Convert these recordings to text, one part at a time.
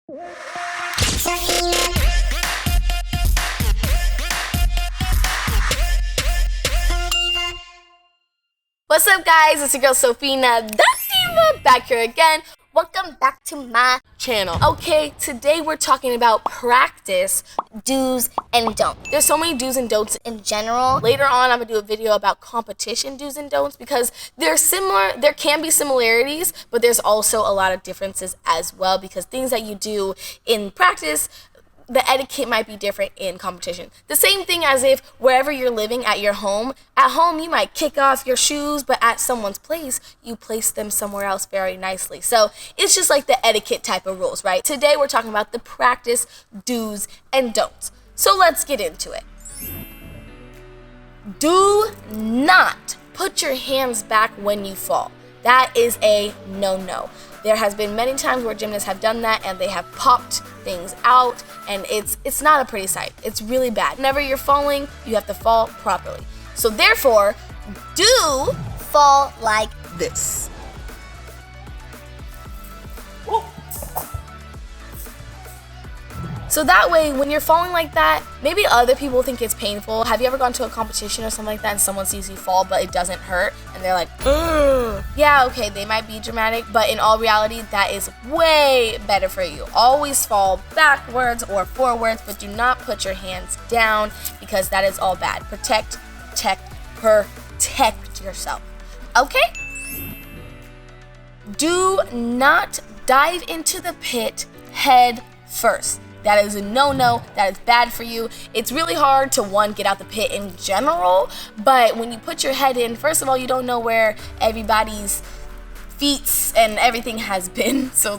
What's up, guys? It's your girl Sophina The Diva back here again. Welcome back to my channel. Okay, today we're talking about practice do's and don'ts. There's so many do's and don'ts in general. Later on, I'm gonna do a video about competition do's and don'ts because they're similar. There can be similarities, but there's also a lot of differences as well because things that you do in practice, the etiquette might be different in competition. The same thing as if wherever you're living at home you might kick off your shoes, but at someone's place, you place them somewhere else very nicely. So it's just like the etiquette type of rules, right? Today we're talking about the practice do's and don'ts. So let's get into it. Do not put your hands back when you fall. That is a no-no. There has been many times where gymnasts have done that and they have popped things out, and it's not a pretty sight. It's really bad. Whenever you're falling, you have to fall properly. So therefore, do fall like this. So that way, when you're falling like that, maybe other people think it's painful. Have you ever gone to a competition or something like that and someone sees you fall but it doesn't hurt and they're like, ugh. Yeah, okay, they might be dramatic, but in all reality, that is way better for you. Always fall backwards or forwards, but do not put your hands down because that is all bad. Protect yourself, okay? Do not dive into the pit head first. That is a no-no. That is bad for you. It's really hard to, one, get out the pit in general, but when you put your head in, first of all, you don't know where everybody's feet and everything has been, so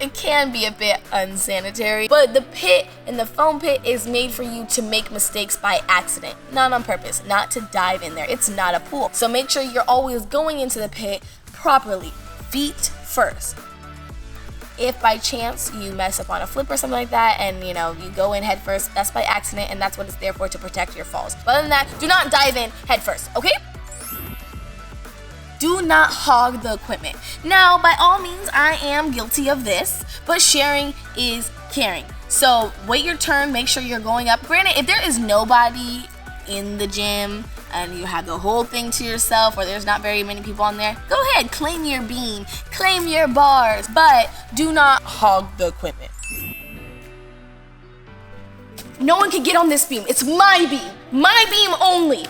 it can be a bit unsanitary. But the pit and the foam pit is made for you to make mistakes by accident, not on purpose, not to dive in there. It's not a pool. So make sure you're always going into the pit properly, feet first. If by chance you mess up on a flip or something like that and you go in head first, that's by accident and that's what it's there for, to protect your falls. But other than that, do not dive in head first, okay? Do not hog the equipment. Now, by all means, I am guilty of this, but sharing is caring. So wait your turn, make sure you're going up. Granted, if there is nobody in the gym and you have the whole thing to yourself, or there's not very many people on there, go ahead, claim your beam, claim your bars, but do not hog the equipment. No one can get on this beam. It's my beam only.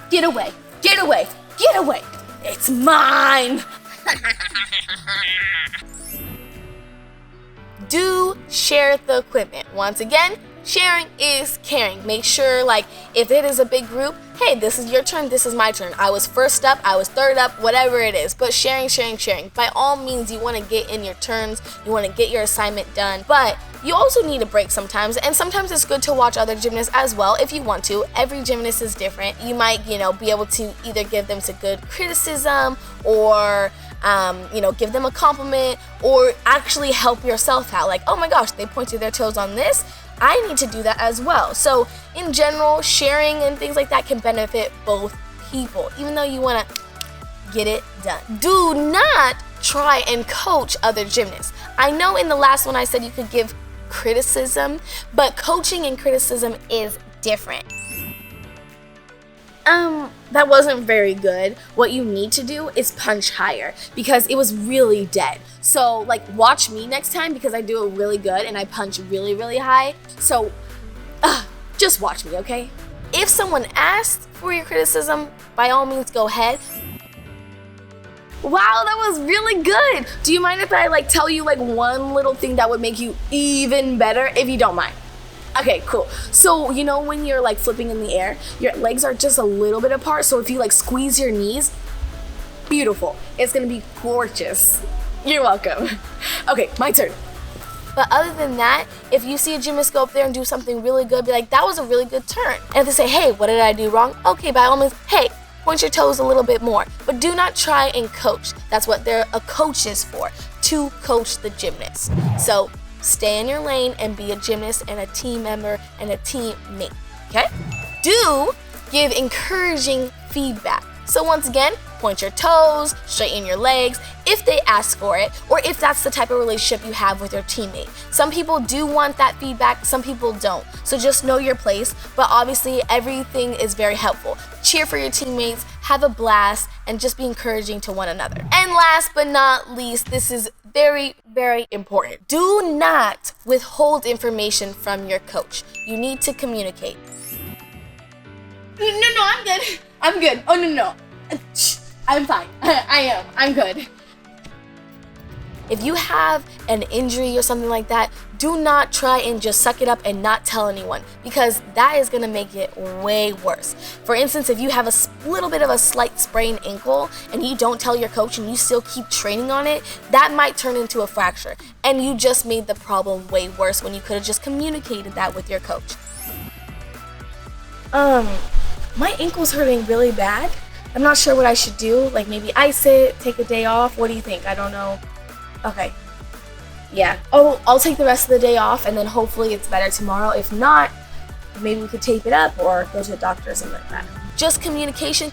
Get away, get away, get away. It's mine. Do share the equipment. Once again, sharing is caring. Make sure, if it is a big group, hey, this is your turn, this is my turn. I was first up, I was third up, whatever it is. But sharing. By all means, you want to get in your turns, you want to get your assignment done, but you also need a break sometimes, and sometimes it's good to watch other gymnasts as well if you want to. Every gymnast is different. You might, be able to either give them some good criticism or give them a compliment, or actually help yourself out. Like, oh my gosh, they pointed their toes on this. I need to do that as well. So in general, sharing and things like that can benefit both people, even though you want to get it done. Do not try and coach other gymnasts. I know in the last one I said you could give criticism, but coaching and criticism is different. That wasn't very good. What you need to do is punch higher because it was really dead. So watch me next time because I do it really good and I punch really, really high. So just watch me, okay? If someone asks for your criticism, by all means go ahead. Wow, that was really good. Do you mind if I tell you one little thing that would make you even better, if you don't mind? Okay, cool. So, when you're flipping in the air, your legs are just a little bit apart. So if you squeeze your knees, beautiful. It's gonna be gorgeous. You're welcome. Okay, my turn. But other than that, if you see a gymnast go up there and do something really good, be like, that was a really good turn. And if they say, hey, what did I do wrong? Okay, by all means, hey, point your toes a little bit more. But do not try and coach. That's what a coach is for, to coach the gymnast. So stay in your lane and be a gymnast and a team member and a teammate, okay? Do give encouraging feedback. So once again, point your toes, straighten your legs, if they ask for it, or if that's the type of relationship you have with your teammate. Some people do want that feedback, some people don't. So just know your place, but obviously everything is very helpful. Cheer for your teammates, have a blast, and just be encouraging to one another. And last but not least, this is very, very important. Do not withhold information from your coach. You need to communicate. No, I'm good. I'm good. Oh, no. I'm fine. I'm good. If you have an injury or something like that, do not try and just suck it up and not tell anyone, because that is going to make it way worse. For instance, if you have a little bit of a slight sprained ankle and you don't tell your coach and you still keep training on it, that might turn into a fracture. And you just made the problem way worse when you could have just communicated that with your coach. My ankle's hurting really bad. I'm not sure what I should do. Like maybe ice it, take a day off. What do you think? I don't know. Okay. Yeah. Oh, I'll take the rest of the day off and then hopefully it's better tomorrow. If not, maybe we could tape it up or go to the doctor or something like that. Just communication.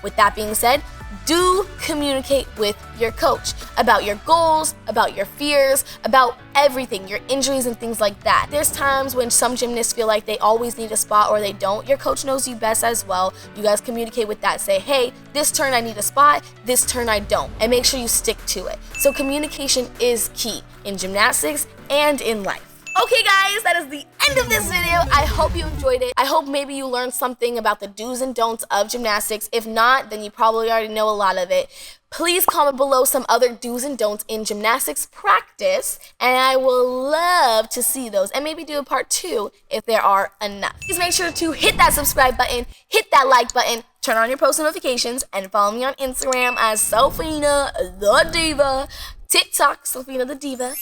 With that being said, do communicate with your coach about your goals, about your fears, about everything, your injuries and things like that. There's times when some gymnasts feel like they always need a spot or they don't. Your coach knows you best as well. You guys communicate with that. Say, hey, this turn I need a spot, this turn I don't. And make sure you stick to it. So communication is key in gymnastics and in life. Okay guys, that is the end of this video. I hope you enjoyed it. I hope maybe you learned something about the do's and don'ts of gymnastics. If not, then you probably already know a lot of it. Please comment below some other do's and don'ts in gymnastics practice, and I will love to see those and maybe do a part 2 if there are enough. Please make sure to hit that subscribe button, hit that like button, turn on your post notifications, and follow me on Instagram as Sophina The Diva, TikTok, Sophina The Diva,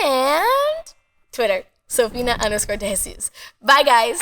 and Twitter, Sophina _DeJesus. Bye, guys.